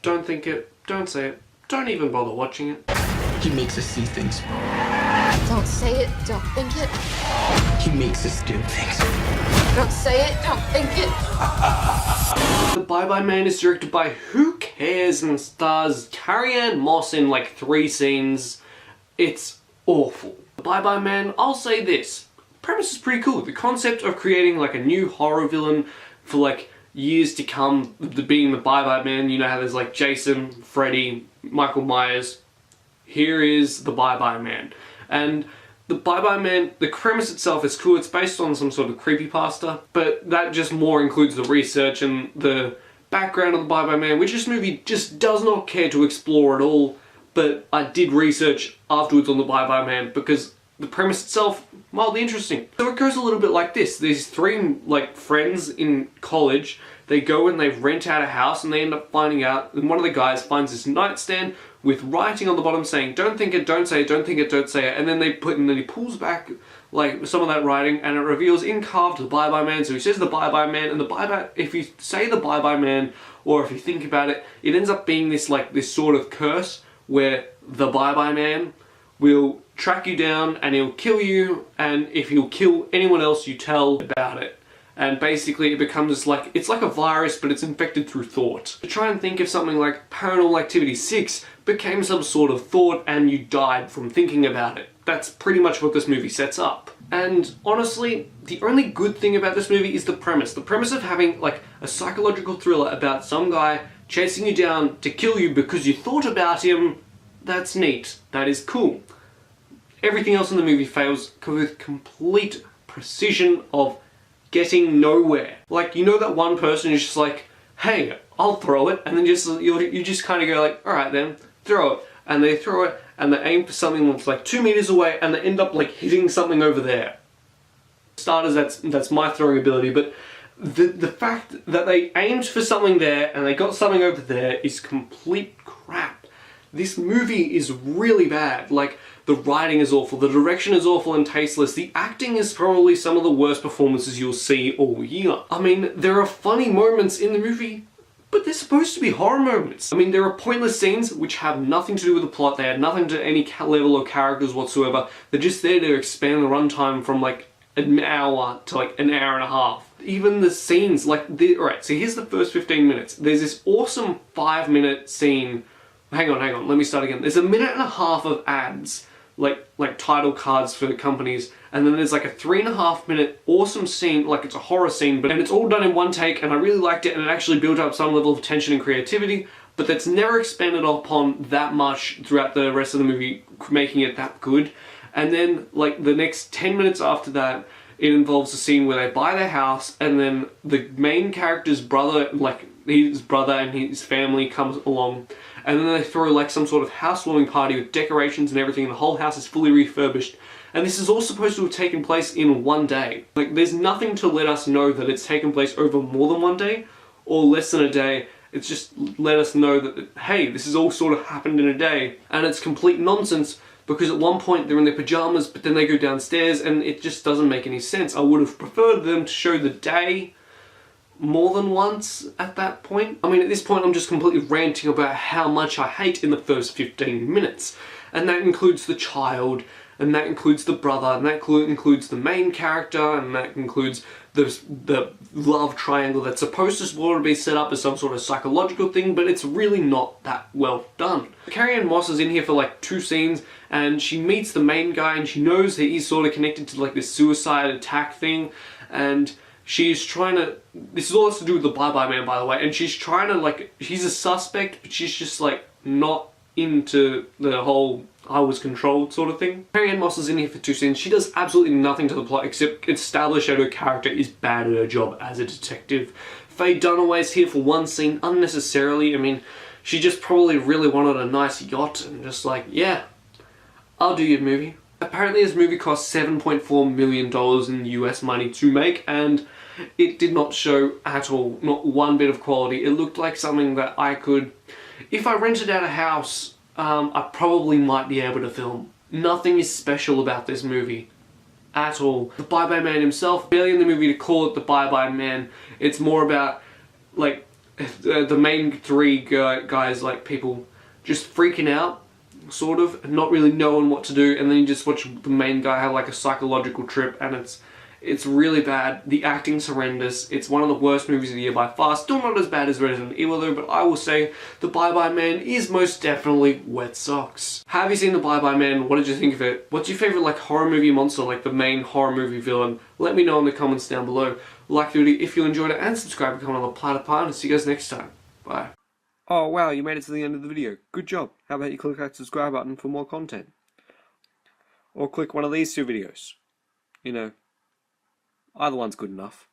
don't think it, don't say it, don't even bother watching it. He makes us see things. Don't say it, don't think it. He makes us do things. Don't say it, don't think it. The Bye Bye Man is directed by Who Cares and stars Carrie-Anne Moss in like 3 scenes. It's awful. The Bye Bye Man, I'll say this. The premise is pretty cool. The concept of creating like a new horror villain for like years to come, being the Bye Bye Man. You know how there's like Jason, Freddy, Michael Myers. Here is the Bye Bye Man. And the Bye Bye Man, the premise itself is cool. It's based on some sort of creepypasta, but that just more includes the research and the background of the Bye Bye Man, which this movie just does not care to explore at all. But I did research afterwards on the Bye Bye Man because the premise itself, mildly interesting. So it goes a little bit like this. There's 3 like friends in college. They go and they rent out a house and they end up finding out, and one of the guys finds this nightstand with writing on the bottom saying, don't think it, don't say it, don't think it, don't say it. And then he pulls back like some of that writing and it reveals in carved the Bye Bye Man. So he says the Bye Bye Man, and the Bye Bye, if you say the Bye Bye Man, or if you think about it, it ends up being this like this sort of curse where the Bye Bye Man will track you down and he'll kill you, and if he'll kill anyone else you tell about it. And basically it becomes like, it's like a virus, but it's infected through thought. To try and think of something like Paranormal Activity 6 became some sort of thought and you died from thinking about it. That's pretty much what this movie sets up. And honestly, the only good thing about this movie is the premise. The premise of having like a psychological thriller about some guy chasing you down to kill you because you thought about him, that's neat. That is cool. Everything else in the movie fails with complete precision of getting nowhere. Like, you know that one person is just like, hey, I'll throw it, and then you just kind of go like, alright then, throw it. And they throw it, and they aim for something that's like 2 meters away, and they end up like hitting something over there. For starters, that's my throwing ability, but the fact that they aimed for something there, and they got something over there is complete crap. This movie is really bad. Like, the writing is awful, the direction is awful and tasteless, the acting is probably some of the worst performances you'll see all year. I mean, there are funny moments in the movie, but they're supposed to be horror moments. I mean, there are pointless scenes which have nothing to do with the plot, they have nothing to any level of characters whatsoever, they're just there to expand the runtime from like an hour to like an hour and a half. Even the scenes, like, alright, so here's the first 15 minutes. There's this awesome 5-minute scene. Hang on, let me start again. There's a minute and a half of ads, like title cards for companies, and then there's like a 3.5-minute awesome scene, like it's a horror scene, and it's all done in one take, and I really liked it, and it actually built up some level of tension and creativity, but that's never expanded upon that much throughout the rest of the movie, making it that good. And then, like, the next 10 minutes after that, it involves a scene where they buy their house, and then the main character's brother, like, his brother and his family comes along, and then they throw like some sort of housewarming party with decorations and everything, and the whole house is fully refurbished. And this is all supposed to have taken place in one day. Like, there's nothing to let us know that it's taken place over more than one day, or less than a day. It's just let us know that, hey, this has all sort of happened in a day. And it's complete nonsense, because at one point they're in their pajamas, but then they go downstairs, and it just doesn't make any sense. I would have preferred them to show the day more than once at that point. I mean, at this point I'm just completely ranting about how much I hate in the first 15 minutes. And that includes the child, and that includes the brother, and that includes the main character, and that includes the love triangle that's supposed to sort of be set up as some sort of psychological thing, but it's really not that well done. Carrie-Anne Moss is in here for like 2 scenes, and she meets the main guy, and she knows that he's sort of connected to like this suicide attack thing, and she's trying to, this is all has to do with the Bye Bye Man, by the way, and she's trying to, like, she's a suspect, but she's just like not into the whole I was controlled sort of thing. Carrie-Anne Moss is in here for 2 scenes. She does absolutely nothing to the plot except establish that her character is bad at her job as a detective. Faye Dunaway's here for 1 scene unnecessarily. I mean, she just probably really wanted a nice yacht and just like, yeah, I'll do your movie. Apparently this movie cost $7.4 million in US money to make, and it did not show at all, not one bit of quality. It looked like something that I could, if I rented out a house, I probably might be able to film. Nothing is special about this movie at all. The Bye Bye Man himself, barely in the movie to call it the Bye Bye Man. It's more about, like, the main three guys, like, people just freaking out, sort of, not really knowing what to do, and then you just watch the main guy have like a psychological trip, and it's really bad. The acting's horrendous. It's one of the worst movies of the year by far. Still not as bad as Resident Evil though, but I will say The Bye Bye Man is most definitely wet socks. Have you seen The Bye Bye Man? What did you think of it? What's your favorite like horror movie monster, like the main horror movie villain? Let me know in the comments down below. Like the video if you enjoyed it, and subscribe and comment on the Platypus, and see you guys next time. Bye. Oh wow, you made it to the end of the video. Good job. How about you click that subscribe button for more content? Or click one of these two videos. You know, either one's good enough.